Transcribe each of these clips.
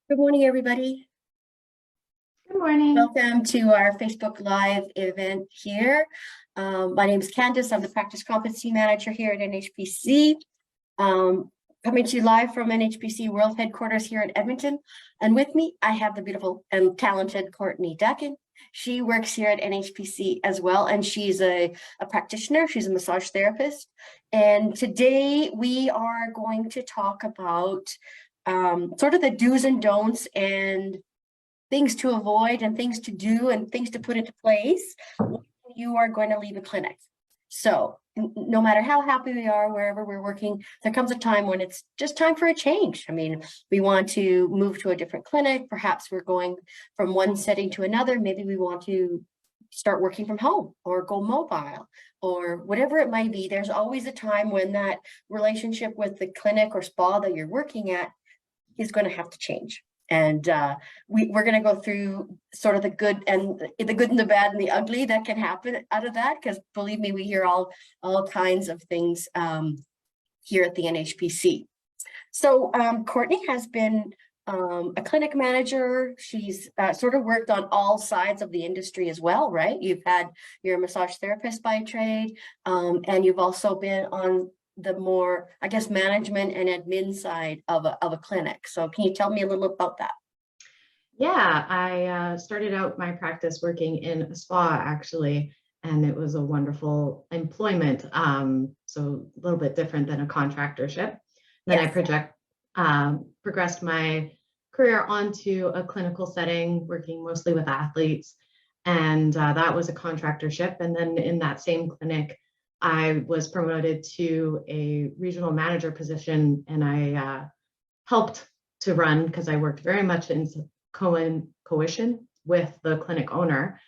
Good morning, everybody. Good morning. Welcome to our Facebook Live event here. My name is Candace. I'm the Practice Competency Manager here at NHPC. Coming to you live from NHPC World Headquarters here in Edmonton. And with me, I have the beautiful and talented Courtney Dakin. She works here at NHPC as well, and she's a practitioner. She's a massage therapist. And today we are going to talk about sort of the do's and don'ts and things to avoid and things to do and things to put into place when you are going to leave a clinic. So no matter how happy we are, wherever we're working, there comes a time when it's just time for a change. I mean, we want to move to a different clinic. Perhaps we're going from one setting to another. Maybe we want to start working from home or go mobile or whatever it might be. There's always a time when that relationship with the clinic or spa that you're working at is going to have to change. And we're going to go through sort of the good and the bad and the ugly that can happen out of that, because believe me, we hear all kinds of things here at the NHPC. So Courtney has been a clinic manager. She's sort of worked on all sides of the industry as well, right? You're a massage therapist by trade, and you've also been on the more, I guess, management and admin side of a clinic. So can you tell me a little about that? Yeah, I started out my practice working in a spa actually, and it was a wonderful employment. So a little bit different than a contractorship. Then Yes. I progressed my career onto a clinical setting, working mostly with athletes, and that was a contractorship. And then in that same clinic, I was promoted to a regional manager position, and I helped to run, because I worked very much in coalition with the clinic owner,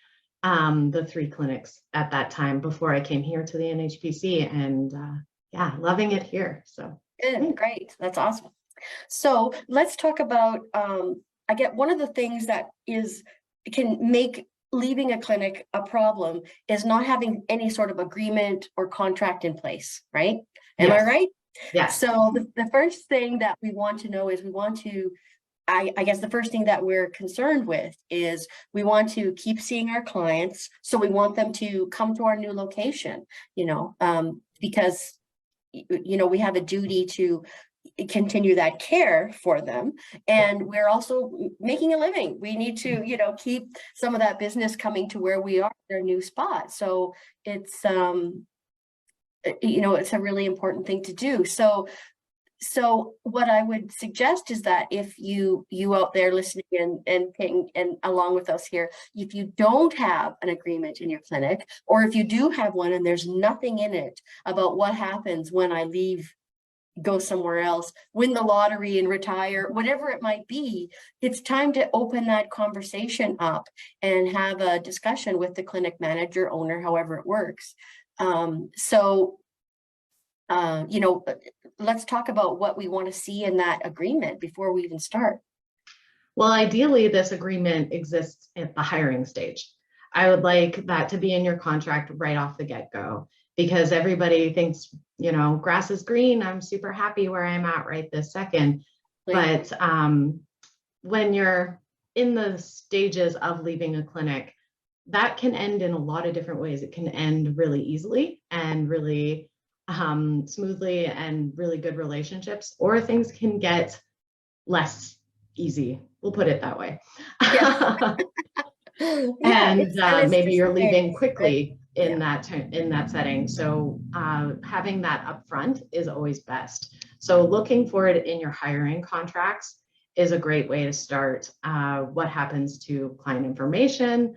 the 3 clinics at that time before I came here to the NHPC, and yeah, loving it here. So Good, great, that's awesome. So let's talk about, I get one of the things that can make leaving a clinic a problem is not having any sort of agreement or contract in place, right? Am I yes, right? yes. So the first thing that we want to know is I guess the first thing that we're concerned with is we want to keep seeing our clients. So we want them to come to our new location, because we have a duty to continue that care for them, and we're also making a living. We need to keep some of that business coming to where we are, their new spot. So it's it's a really important thing to do. So what I would suggest is that if you out there listening and along with us here, if you don't have an agreement in your clinic, or if you do have one and there's nothing in it about what happens when I leave, go somewhere else, win the lottery and retire, whatever it might be, it's time to open that conversation up and have a discussion with the clinic manager, owner, however it works. Let's talk about what we want to see in that agreement before we even start. Well, ideally, this agreement exists at the hiring stage. I would like that to be in your contract right off the get-go, because everybody thinks, grass is green. I'm super happy where I'm at right this second. But when you're in the stages of leaving a clinic, that can end in a lot of different ways. It can end really easily and really smoothly and really good relationships, or things can get less easy. We'll put it that way. Yeah. And maybe you're leaving Right? quickly in that setting. So having that upfront is always best. So looking for it in your hiring contracts is a great way to start. What happens to client information?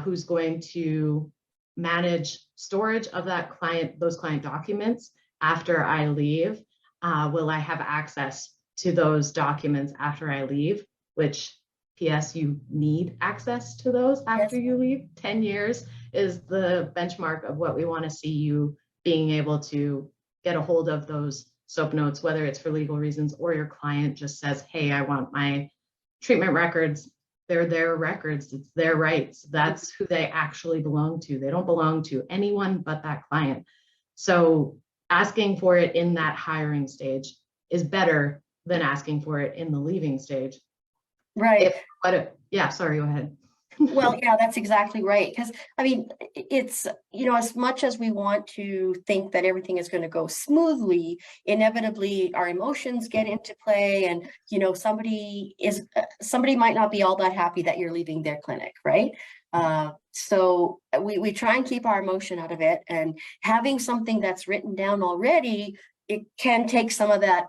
Who's going to manage storage of those client documents after I leave? Will I have access to those documents after I leave? Which, P.S., you need access to those after you leave. 10 years is the benchmark of what we want to see you being able to get a hold of those SOAP notes, whether it's for legal reasons or your client just says, hey, I want my treatment records. They're their records. It's their rights. That's who they actually belong to. They don't belong to anyone but that client. So asking for it in that hiring stage is better than asking for it in the leaving stage. Right. Yeah, sorry, go ahead. Well, yeah, that's exactly right. Because I mean, it's, as much as we want to think that everything is going to go smoothly, inevitably our emotions get into play. And, somebody might not be all that happy that you're leaving their clinic, right? So we try and keep our emotion out of it. And having something that's written down already, it can take some of that,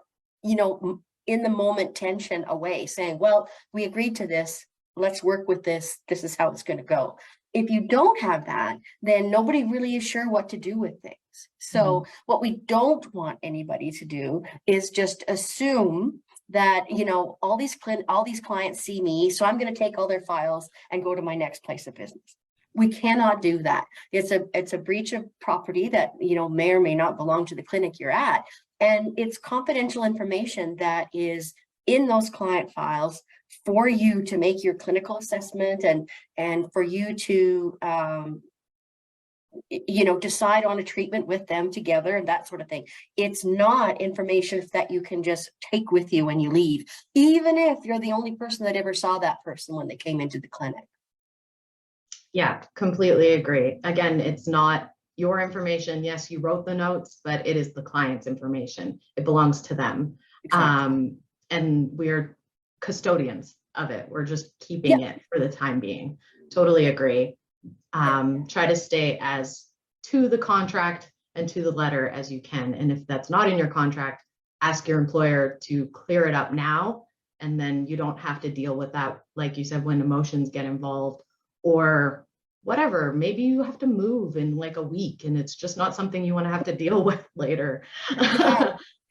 in the moment tension away, saying, well, we agreed to this. Let's work with this. This is how it's going to go. If you don't have that, then nobody really is sure what to do with things. So what we don't want anybody to do is just assume that, all these clients see me, so I'm going to take all their files and go to my next place of business. We cannot do that. It's a breach of property that, may or may not belong to the clinic you're at. And it's confidential information that is in those client files for you to make your clinical assessment and for you to decide on a treatment with them together and that sort of thing. It's not information that you can just take with you when you leave, even if you're the only person that ever saw that person when they came into the clinic. Yeah, completely agree. Again, it's not your information. Yes, you wrote the notes, but it is the client's information. It belongs to them. Exactly. And we're custodians of it. We're just keeping it for the time being. Totally agree. Try to stay as to the contract and to the letter as you can. And if that's not in your contract, ask your employer to clear it up now. And then you don't have to deal with that, like you said, when emotions get involved or whatever. Maybe you have to move in like a week and it's just not something you want to have to deal with later.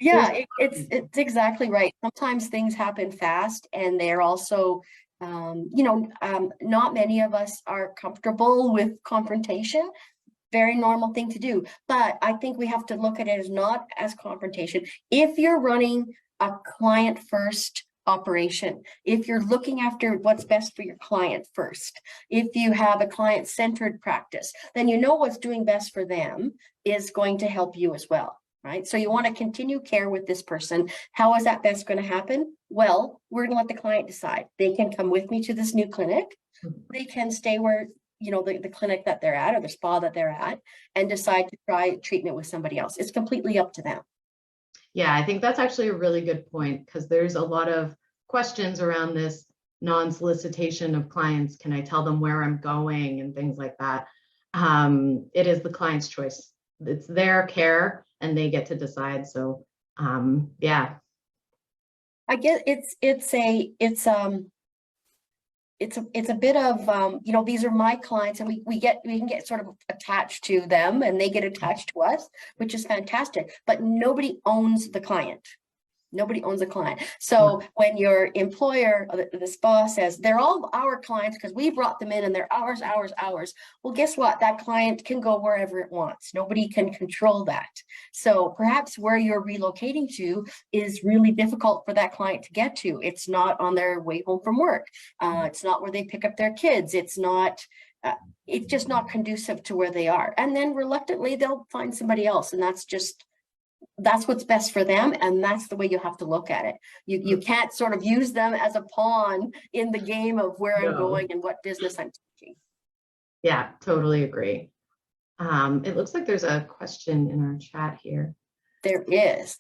Yeah, it's exactly right. Sometimes things happen fast and they're also, not many of us are comfortable with confrontation. Very normal thing to do. But I think we have to look at it as not as confrontation. If you're running a client first operation, if you're looking after what's best for your client first, if you have a client-centered practice, then what's doing best for them is going to help you as well. Right. So you want to continue care with this person. How is that best going to happen? Well, we're going to let the client decide. They can come with me to this new clinic. They can stay where, the clinic that they're at or the spa that they're at and decide to try treatment with somebody else. It's completely up to them. Yeah, I think that's actually a really good point because there's a lot of questions around this non-solicitation of clients. Can I tell them where I'm going and things like that? It is the client's choice. It's their care and they get to decide. So, yeah. I guess it's a bit of, these are my clients and we can get sort of attached to them and they get attached to us, which is fantastic, but nobody owns the client. Nobody owns a client. So when your employer, the spa says, they're all our clients because we brought them in and they're ours. Well, guess what? That client can go wherever it wants. Nobody can control that. So perhaps where you're relocating to is really difficult for that client to get to. It's not on their way home from work. It's not where they pick up their kids. It's just not conducive to where they are. And then reluctantly, they'll find somebody else. And that's what's best for them. And that's the way you have to look at it. You can't sort of use them as a pawn in the game of where I'm going and what business I'm taking. Yeah, totally agree. It looks like there's a question in our chat here. There is.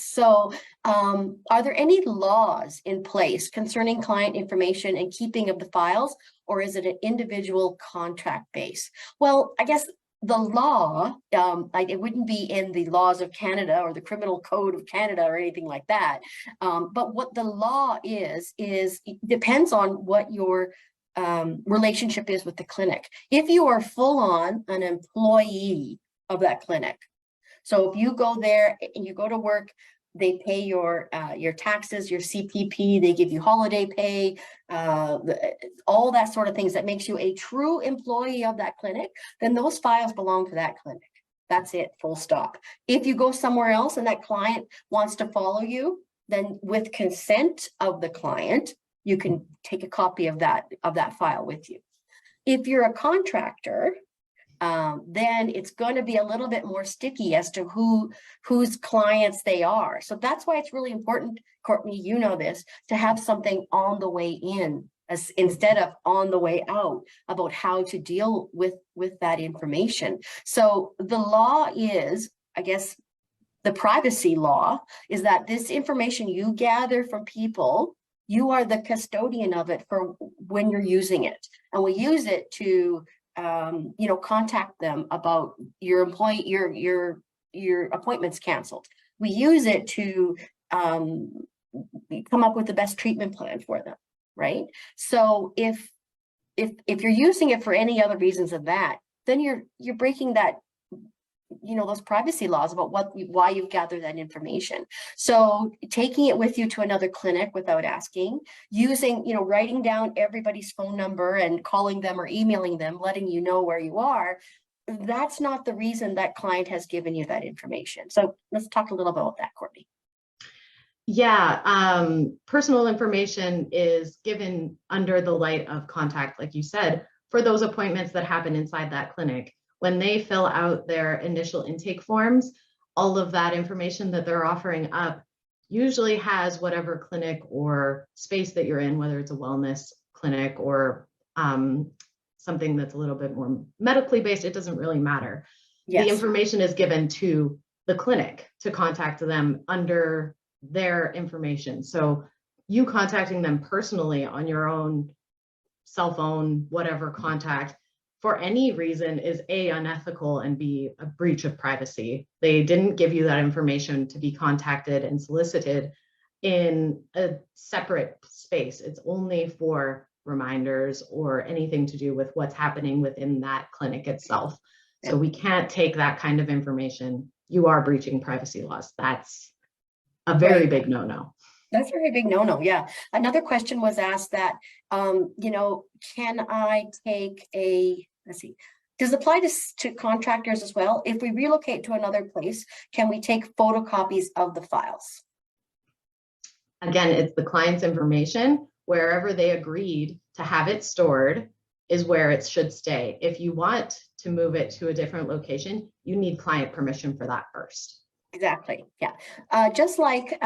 So are there any laws in place concerning client information and keeping of the files, or is it an individual contract base? Well, I guess the law, it wouldn't be in the laws of Canada or the criminal code of Canada or anything like that. But what the law is it depends on what your relationship is with the clinic. If you are full on an employee of that clinic, so if you go there and you go to work, they pay your taxes, your CPP, they give you holiday pay, all that sort of things that makes you a true employee of that clinic, then those files belong to that clinic. That's it, full stop. If you go somewhere else and that client wants to follow you, then with consent of the client, you can take a copy of that file with you. If you're a contractor, then it's going to be a little bit more sticky as to whose clients they are. So that's why it's really important, Courtney, you know this, to have something on the way in as instead of on the way out about how to deal with that information. So the law is, I guess, the privacy law is that this information you gather from people, you are the custodian of it for when you're using it. And we use it to contact them about your employee, your appointments canceled. We use it to come up with the best treatment plan for them, right? So if you're using it for any other reasons than that, then you're breaking that, those privacy laws about why you've gathered that information. So taking it with you to another clinic without asking, using, writing down everybody's phone number and calling them or emailing them, letting you know where you are, that's not the reason that client has given you that information. So let's talk a little bit about that, Courtney. Yeah, personal information is given under the light of contact, like you said, for those appointments that happen inside that clinic. When they fill out their initial intake forms, all of that information that they're offering up usually has whatever clinic or space that you're in, whether it's a wellness clinic or something that's a little bit more medically based, it doesn't really matter. Yes. The information is given to the clinic to contact them under their information. So you contacting them personally on your own cell phone, whatever contact, for any reason is A, unethical, and B, a breach of privacy. They didn't give you that information to be contacted and solicited in a separate space. It's only for reminders or anything to do with what's happening within that clinic itself. So we can't take that kind of information. You are breaching privacy laws. That's a very big no-no. That's a very big no-no, yeah. Another question was asked that, can I take let's see, does it apply to contractors as well? If we relocate to another place, can we take photocopies of the files? Again, it's the client's information. Wherever they agreed to have it stored is where it should stay. If you want to move it to a different location, you need client permission for that first. Exactly, yeah. Just like,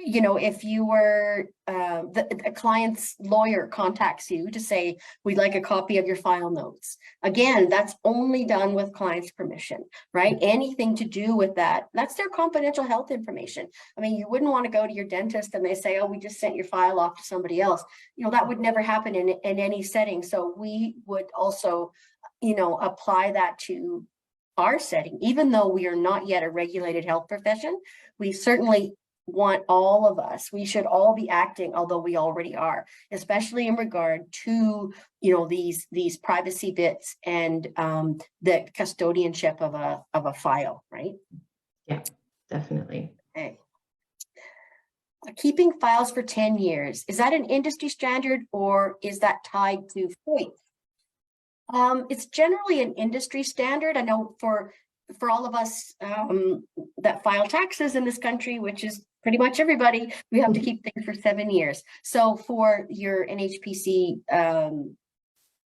if you were, a client's lawyer contacts you to say, we'd like a copy of your file notes. Again, that's only done with client's permission, right? Anything to do with that, that's their confidential health information. I mean, you wouldn't want to go to your dentist and they say, oh, we just sent your file off to somebody else. That would never happen in any setting. So we would also, apply that to our setting, even though we are not yet a regulated health profession. We certainly want all of us, we should all be acting, although we already are, especially in regard to these privacy bits and the custodianship of a file, right? Yeah, definitely. Okay. Keeping files for 10 years, is that an industry standard or is that tied to FOIA? It's generally an industry standard. I know for all of us that file taxes in this country, which is pretty much everybody, we have to keep things for 7 years. So for your NHPC,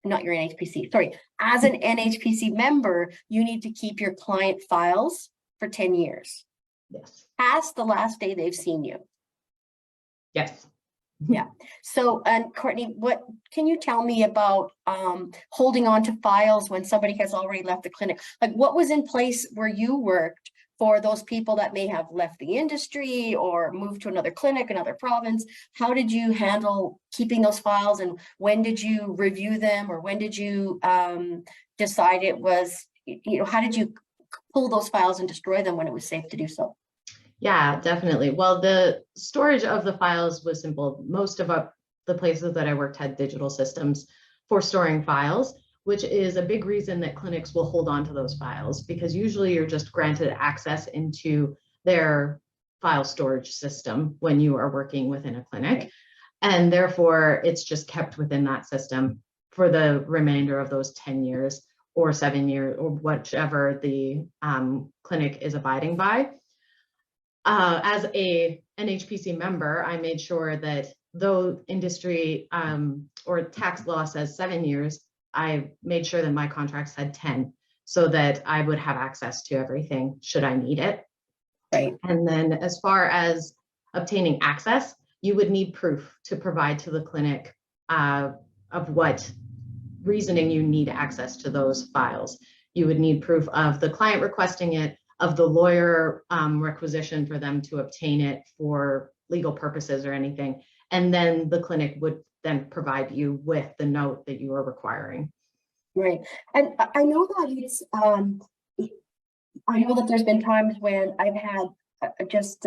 not your NHPC, sorry, as an NHPC member, you need to keep your client files for 10 years. Yes. Past the last day they've seen you. Yes. Yeah. So, and Courtney, what can you tell me about holding on to files when somebody has already left the clinic? Like, what was in place where you worked for those people that may have left the industry or moved to another clinic, another province? How did you handle keeping those files, and when did you review them, or when did you decide it was, how did you pull those files and destroy them when it was safe to do so? Yeah, definitely. Well, the storage of the files was simple. Most of the places that I worked had digital systems for storing files, which is a big reason that clinics will hold on to those files, because usually you're just granted access into their file storage system when you are working within a clinic. Right. And therefore, it's just kept within that system for the remainder of those 10 years or 7 years, or whichever the clinic is abiding by. As a NHPC member, I made sure that though industry or tax law says 7 years, I made sure that my contracts had 10 so that I would have access to everything should I need it. Right. And then as far as obtaining access, you would need proof to provide to the clinic of what reasoning you need access to those files. You would need proof of the client requesting it, of the lawyer requisition for them to obtain it for legal purposes or anything. And then the clinic would then provide you with the note that you are requiring. Right. And I know that it's, I know that there's been times when I've had just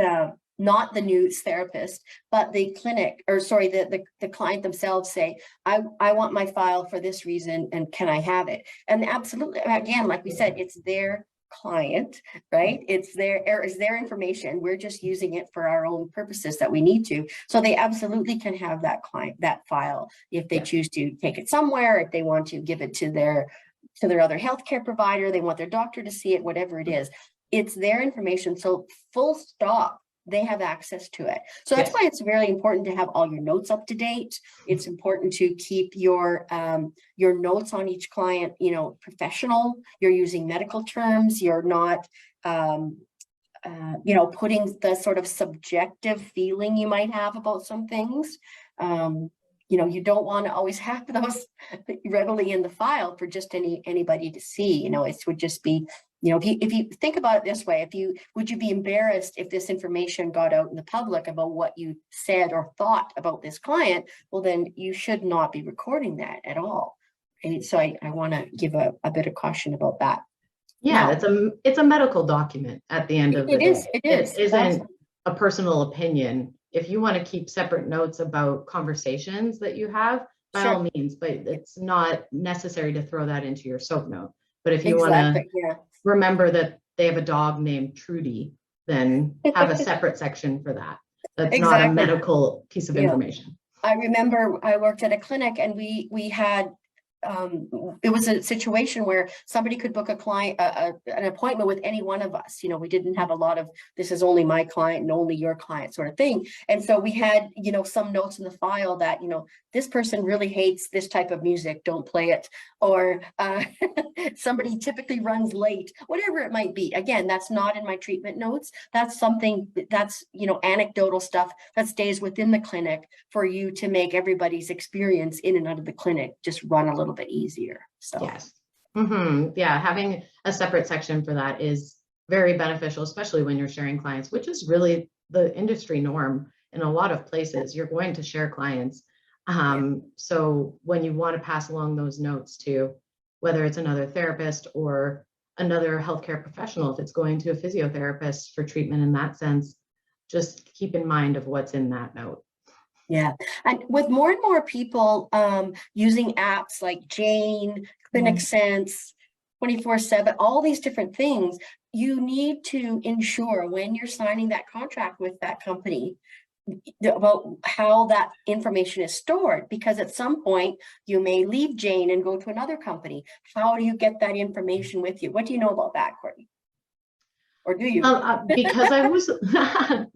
not the news therapist, but the clinic, or sorry, the client themselves say, I want my file for this reason, and can I have it? And absolutely, again, like we said, it's their client, right? It's their information. We're just using it for our own purposes that we need to. So they absolutely can have that that file if they choose to take it somewhere, if they want to give it to their other healthcare provider, they want their doctor to see it, whatever it is. It's their information. So full stop, they have access to it. So that's why it's really important to have all your notes up to date. It's important to keep your notes on each client, you know, professional. You're using medical terms. You're not, you know, putting the sort of subjective feeling you might have about some things. You know, you don't want to always have those readily in the file for just anybody to see. You know, it would just be, you know, if you think about it this way, would you be embarrassed if this information got out in the public about what you said or thought about this client? Well, then you should not be recording that at all. And so I want to give a bit of caution about that. Yeah, it's a medical document at the end of the day. It is. It isn't a personal opinion. If you want to keep separate notes about conversations that you have, by all means, but it's not necessary to throw that into your soap note. But if you want to remember that they have a dog named Trudy, then have a separate section for that. That's not a medical piece of information. I remember I worked at a clinic and we had it was a situation where somebody could book a client, an appointment with any one of us. You know, we didn't have a lot of, this is only my client and only your client sort of thing. And so we had, you know, some notes in the file that, you know, this person really hates this type of music, don't play it. Or somebody typically runs late, whatever it might be. Again, that's not in my treatment notes. That's something that's, you know, anecdotal stuff that stays within the clinic for you to make everybody's experience in and out of the clinic just run a little bit easier. So yes. Yeah, having a separate section for that is very beneficial, especially when you're sharing clients, which is really the industry norm in a lot of places. You're going to share clients. So when you want to pass along those notes to whether it's another therapist or another healthcare professional, if it's going to a physiotherapist for treatment in that sense, just keep in mind of what's in that note. Yeah, and with more and more people using apps like Jane, Clinic Sense, 24/7, all these different things, you need to ensure when you're signing that contract with that company about how that information is stored, because at some point you may leave Jane and go to another company. How do you get that information with you? What do you know about that, Courtney? Or do you? Because I was,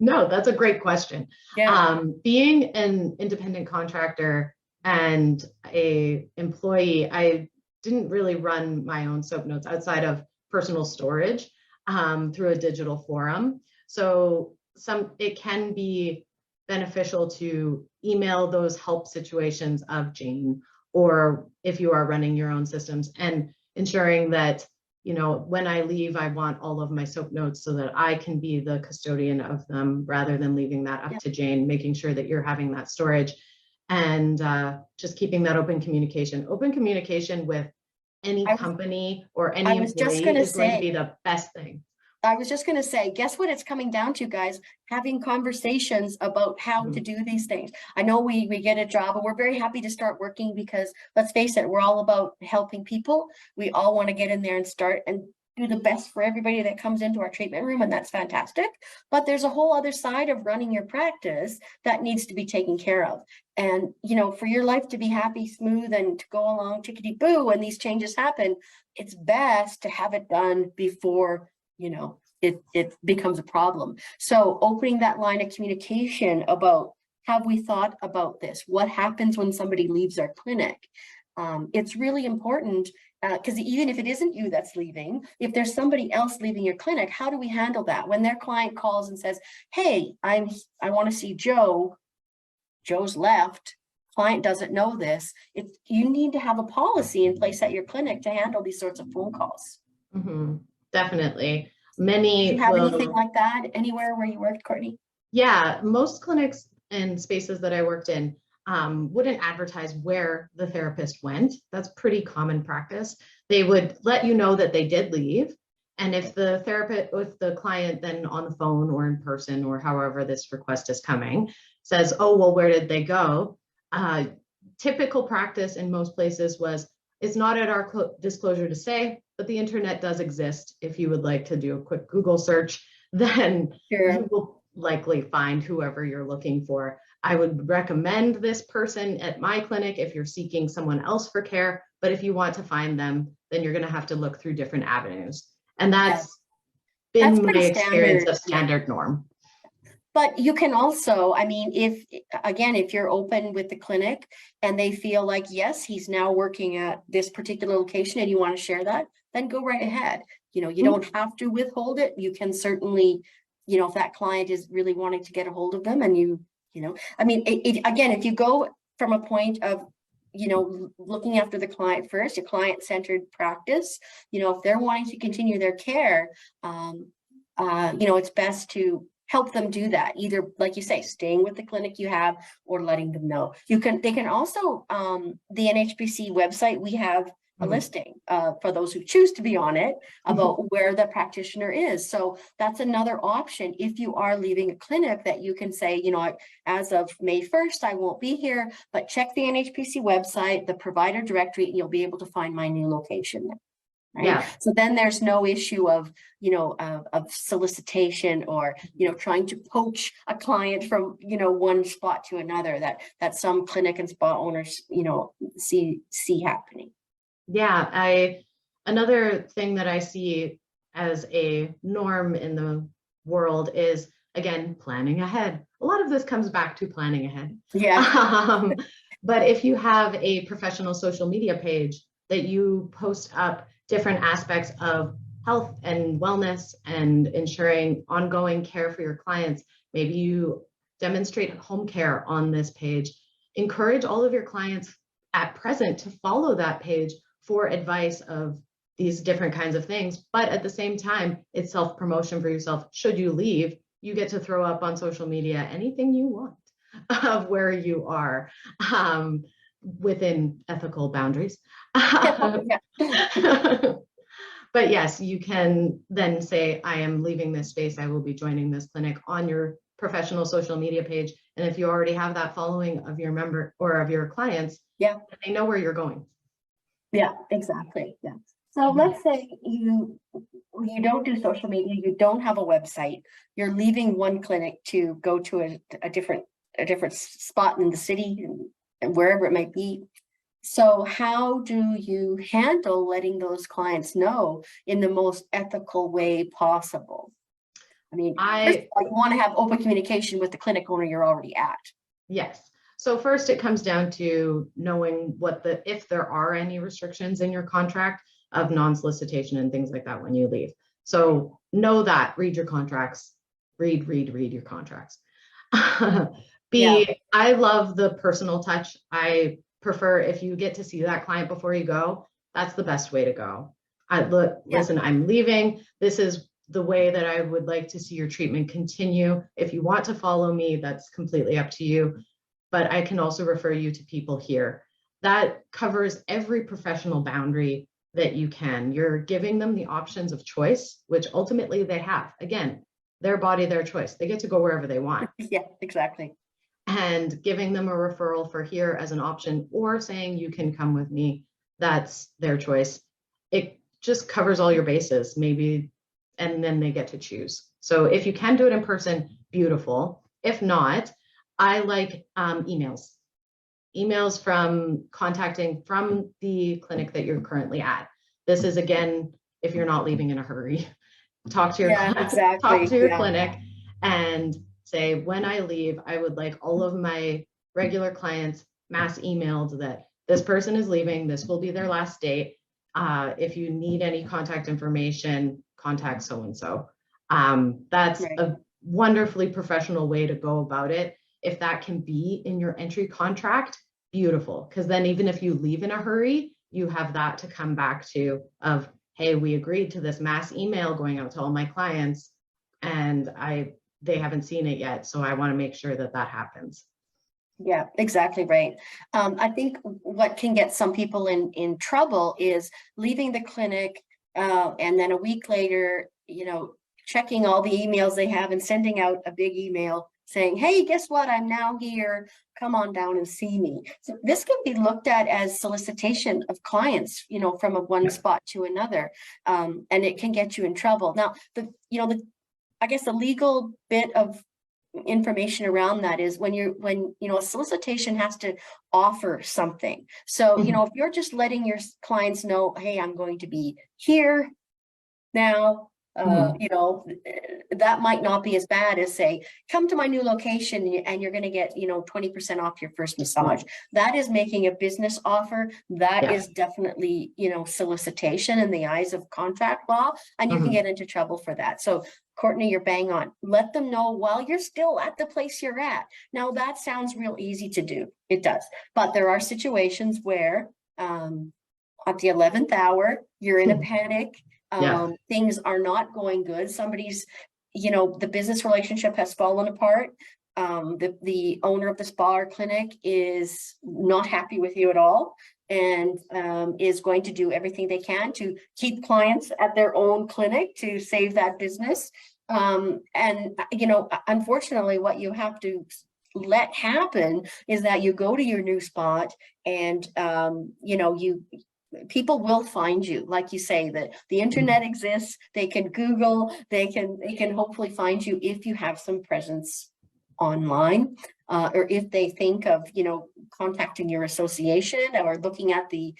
no, that's a great question. Yeah. Being an independent contractor and a employee, I didn't really run my own soap notes outside of personal storage through a digital forum. So it can be beneficial to email those help situations of Jane, or if you are running your own systems, and ensuring that, you know, when I leave, I want all of my soap notes so that I can be the custodian of them rather than leaving that up to Jane, making sure that you're having that storage, and just keeping that open communication with any company or any employee is going to be the best thing. I was just going to say, guess what it's coming down to, guys? Having conversations about how to do these things. I know we get a job and we're very happy to start working because, let's face it, we're all about helping people. We all want to get in there and start and do the best for everybody that comes into our treatment room, and that's fantastic. But there's a whole other side of running your practice that needs to be taken care of. And, you know, for your life to be happy, smooth, and to go along tickety-boo when these changes happen, it's best to have it done before, you know, it becomes a problem. So opening that line of communication about, have we thought about this? What happens when somebody leaves our clinic? It's really important because even if it isn't you that's leaving, if there's somebody else leaving your clinic, how do we handle that? When their client calls and says, hey, I want to see Joe, Joe's left, client doesn't know this, you need to have a policy in place at your clinic to handle these sorts of phone calls. Definitely. Do Many you have anything like that anywhere where you worked, Courtney? Yeah, most clinics and spaces that I worked in wouldn't advertise where the therapist went. That's pretty common practice. They would let you know that they did leave. And if the therapist, if the client then on the phone or in person or however this request is coming says, oh, well, where did they go? Typical practice in most places was, it's not at our disclosure to say, but the internet does exist. If you would like to do a quick Google search, then you will likely find whoever you're looking for. I would recommend this person at my clinic if you're seeking someone else for care, but if you want to find them, then you're going to have to look through different avenues. And that's been my experience of standard norm. But you can also, I mean, if you're open with the clinic and they feel like, yes, he's now working at this particular location and you want to share that, then go right ahead. You don't have to withhold it. You can certainly, if that client is really wanting to get a hold of them and I mean, again, if you go from a point of, looking after the client first, a client-centered practice, if they're wanting to continue their care, it's best to help them do that, either, like you say, staying with the clinic you have or letting them know. They can also, the NHPC website, we have a listing for those who choose to be on it about where the practitioner is. So that's another option. If you are leaving a clinic, that you can say, as of May 1st, I won't be here, but check the NHPC website, the provider directory, and you'll be able to find my new location there. Right? Yeah. So then there's no issue of, of solicitation or, trying to poach a client from, one spot to another that some clinic and spa owners, see happening. Yeah. Another thing that I see as a norm in the world is, again, planning ahead. A lot of this comes back to planning ahead. Yeah. But if you have a professional social media page that you post up different aspects of health and wellness and ensuring ongoing care for your clients, maybe you demonstrate home care on this page, encourage all of your clients at present to follow that page for advice of these different kinds of things. But at the same time, it's self-promotion for yourself. Should you leave, you get to throw up on social media anything you want of where you are, within ethical boundaries. But yes, you can then say, I am leaving this space. I will be joining this clinic on your professional social media page. And if you already have that following of your member or of your clients, they know where you're going. Yeah, exactly. Yeah. So let's say you don't do social media, you don't have a website, you're leaving one clinic to go to a different spot in the city and wherever it might be. So how do you handle letting those clients know in the most ethical way possible? I mean, first of all, you want to have open communication with the clinic owner you're already at. Yes. So first it comes down to knowing if there are any restrictions in your contract of non-solicitation and things like that when you leave. So know that, read your contracts, read your contracts. I love the personal touch. I prefer if you get to see that client before you go, that's the best way to go. Listen, I'm leaving. This is the way that I would like to see your treatment continue. If you want to follow me, that's completely up to you. But I can also refer you to people here. That covers every professional boundary that you can. You're giving them the options of choice, which ultimately they have. Again, their body, their choice. They get to go wherever they want. Yeah, exactly. And giving them a referral for here as an option, or saying you can come with me, that's their choice. It just covers all your bases, maybe, and then they get to choose. So if you can do it in person, beautiful. If not, I like emails from contacting from the clinic that you're currently at. This is, again, if you're not leaving in a hurry, talk to your clinic and say, when I leave, I would like all of my regular clients mass emailed that this person is leaving, this will be their last date. If you need any contact information, contact so-and-so. That's Right. a wonderfully professional way to go about it. If that can be in your entry contract, beautiful. Because then even if you leave in a hurry, you have that to come back to of, hey, we agreed to this mass email going out to all my clients and they haven't seen it yet. So I want to make sure that that happens. Yeah, exactly right. I think what can get some people in trouble is leaving the clinic and then a week later, checking all the emails they have and sending out a big email saying, hey, guess what? I'm now here. Come on down and see me. So this can be looked at as solicitation of clients, from one spot to another. And it can get you in trouble. Now, I guess the legal bit of information around that is when a solicitation has to offer something. So, if you're just letting your clients know, hey, I'm going to be here now, that might not be as bad as say, come to my new location and you're going to get, 20% off your first massage. That is making a business offer. That is definitely, solicitation in the eyes of contract law, and you can get into trouble for that. So Courtney, you're bang on. Let them know while you're still at the place you're at. Now that sounds real easy to do. It does. But there are situations where at the 11th hour, you're in a panic. Things are not going good. Somebody's, the business relationship has fallen apart. The owner of the spa or clinic is not happy with you at all and is going to do everything they can to keep clients at their own clinic to save that business. Unfortunately, what you have to let happen is that you go to your new spot and, people will find you. Like you say, that the internet exists, they can Google, they can hopefully find you if you have some presence online, or if they think of, contacting your association or looking at the,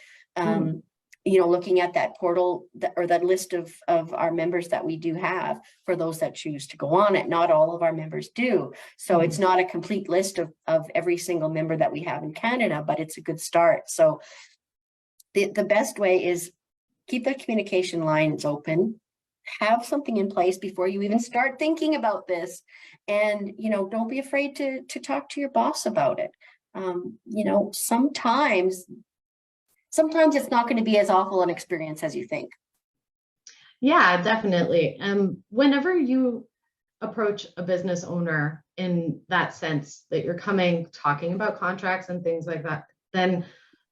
looking at that portal or that list of our members that we do have for those that choose to go on it. Not all of our members do. So it's not a complete list of every single member that we have in Canada, but it's a good start. So the best way is keep the communication lines open, have something in place before you even start thinking about this. And, don't be afraid to talk to your boss about it. Sometimes it's not going to be as awful an experience as you think. Yeah, definitely. Whenever you approach a business owner in that sense that you're talking about contracts and things like that, then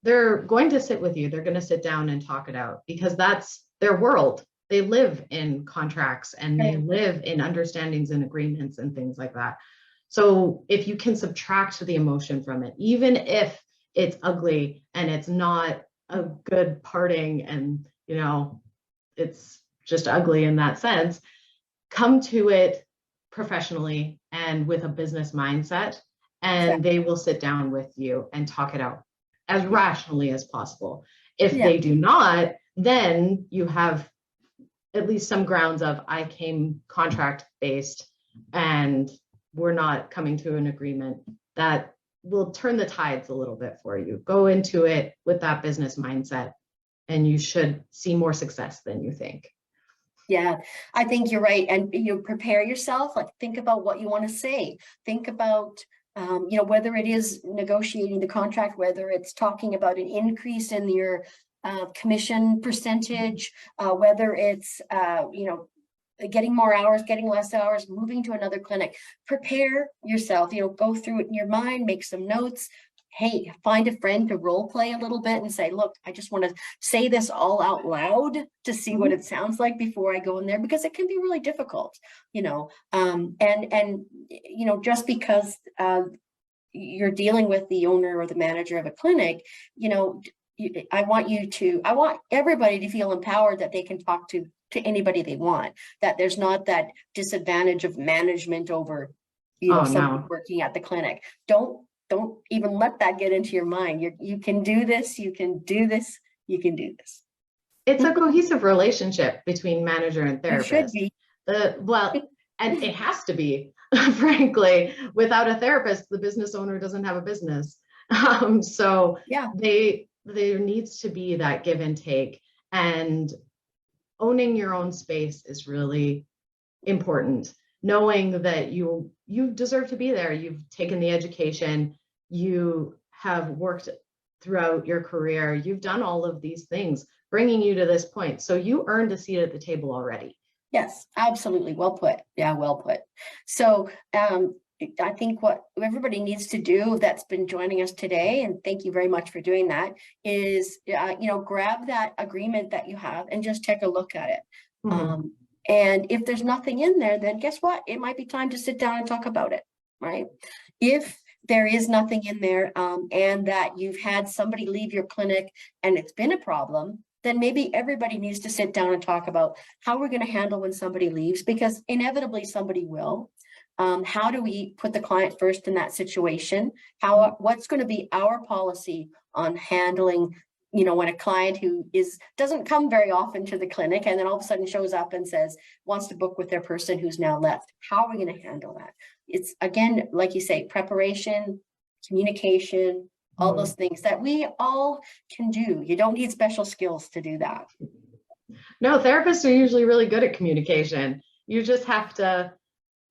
they're going to sit with you. They're going to sit down and talk it out because that's their world. They live in contracts and they live in understandings and agreements and things like that. So if you can subtract the emotion from it, even if it's ugly and it's not a good parting and, it's just ugly in that sense, come to it professionally and with a business mindset, and they will sit down with you and talk it out as rationally as possible. If they do not, then you have at least some grounds of I came contract based and we're not coming to an agreement. That will turn the tides a little bit for you. Go into it with that business mindset and you should see more success than you think. Yeah, I think you're right. And you prepare yourself, like think about what you want to say. Think about whether it is negotiating the contract, whether it's talking about an increase in your commission percentage, whether it's, getting more hours, getting less hours, moving to another clinic. Prepare yourself, go through it in your mind, make some notes. Hey, find a friend to role play a little bit and say, look, I just want to say this all out loud to see what it sounds like before I go in there, because it can be really difficult, just because you're dealing with the owner or the manager of a clinic, I want everybody to feel empowered that they can talk to anybody they want, that there's not that disadvantage of management over, someone working at the clinic. Don't even let that get into your mind. You can do this, you can do this, you can do this. It's a cohesive relationship between manager and therapist. It should be. And it has to be, frankly. Without a therapist, the business owner doesn't have a business. So Yeah. there needs to be that give and take, and owning your own space is really important. Knowing that you deserve to be there. You've taken the education, you have worked throughout your career, you've done all of these things, bringing you to this point. So you earned a seat at the table already. Yes, absolutely. Well put. Yeah, well put. So I think what everybody needs to do that's been joining us today, and thank you very much for doing that, is grab that agreement that you have and just take a look at it. Mm-hmm. And if there's nothing in there, then guess what? It might be time to sit down and talk about it, right? If there is nothing in there and that you've had somebody leave your clinic and it's been a problem, then maybe everybody needs to sit down and talk about how we're going to handle when somebody leaves, because inevitably somebody will. How do we put the client first in that situation? What's going to be our policy on handling, when a client who doesn't come very often to the clinic and then all of a sudden shows up and wants to book with their person who's now left? How are we going to handle that? It's, again, like you say, preparation, communication, all those things that we all can do. You don't need special skills to do that. No, therapists are usually really good at communication. You just have to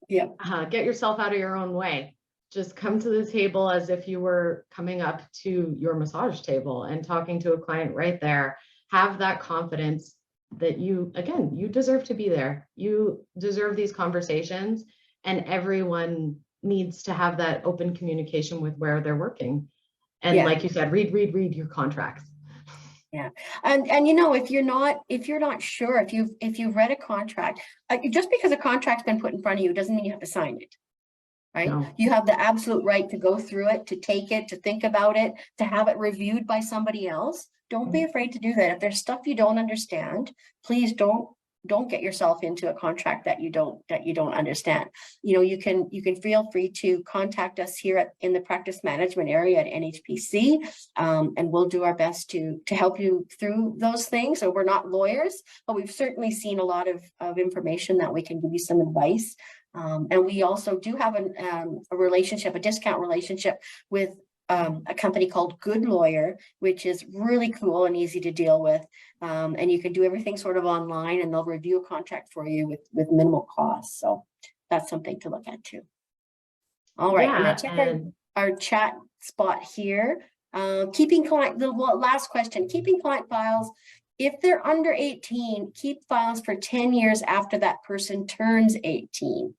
get yourself out of your own way. Just come to the table as if you were coming up to your massage table and talking to a client right there. Have that confidence that you deserve to be there. You deserve these conversations, and everyone needs to have that open communication with where they're working. And like you said, read your contracts. Yeah. And if you're not sure, if you've read a contract, just because a contract's been put in front of you doesn't mean you have to sign it. Right? No. You have the absolute right to go through it, to take it, to think about it, to have it reviewed by somebody else. Don't be afraid to do that. If there's stuff you don't understand, please don't get yourself into a contract that you don't understand. You can feel free to contact us here in the practice management area at NHPC, and we'll do our best to help you through those things. So we're not lawyers, but we've certainly seen a lot of information that we can give you some advice. And we also do have a discount relationship with a company called Good Lawyer, which is really cool and easy to deal with. And you can do everything sort of online, and they'll review a contract for you with minimal cost. So that's something to look at too. All right, I'm gonna check our chat spot here. Keeping client, the last question, keeping client files. If they're under 18, keep files for 10 years after that person turns 18.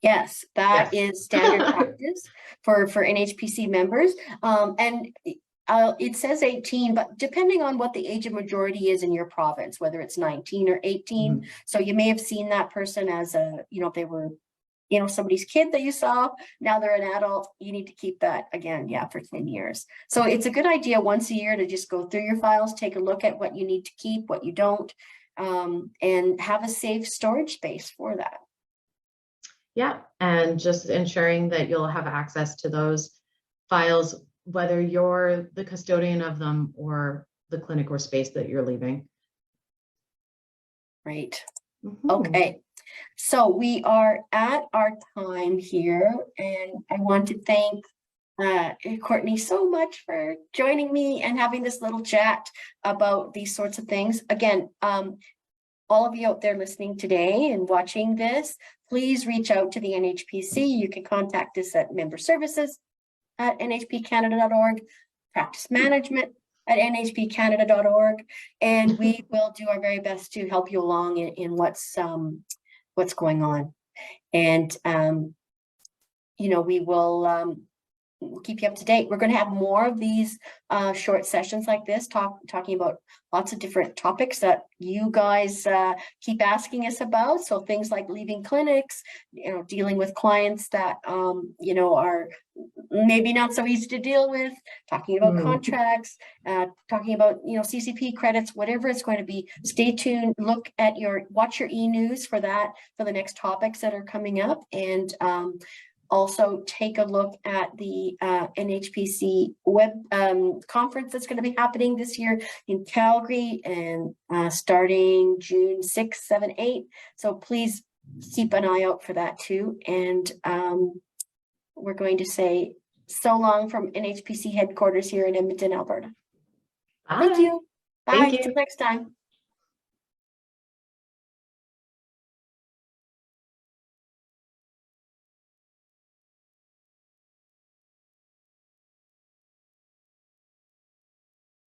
Yes, that is standard practice for NHPC members. And it says 18, but depending on what the age of majority is in your province, whether it's 19 or 18. So you may have seen that person as if they were, somebody's kid that you saw, now they're an adult, you need to keep that again, for 10 years. So it's a good idea once a year to just go through your files, take a look at what you need to keep, what you don't, and have a safe storage space for that. Yeah, and just ensuring that you'll have access to those files, whether you're the custodian of them or the clinic or space that you're leaving. Right. Okay. So we are at our time here, and I want to thank Courtney so much for joining me and having this little chat about these sorts of things. Again, all of you out there listening today and watching this, please reach out to the NHPC. You can contact us at member services at nhpcanada.org, practice management at nhpcanada.org, and we will do our very best to help you along in what's going on. And we will we'll keep you up to date. We're going to have more of these short sessions like this, talking about lots of different topics that you guys keep asking us about. So things like leaving clinics, dealing with clients that are maybe not so easy to deal with, talking about contracts, talking about CCP credits, whatever it's going to be. Stay tuned. Watch your e-news for that, for the next topics that are coming up, and also take a look at the NHPC web conference that's going to be happening this year in Calgary, and starting June 6, 7, 8. So please keep an eye out for that too. And we're going to say So long from NHPC headquarters here in Edmonton, Alberta. Bye. Thank you. Bye. Thank you. Till next time.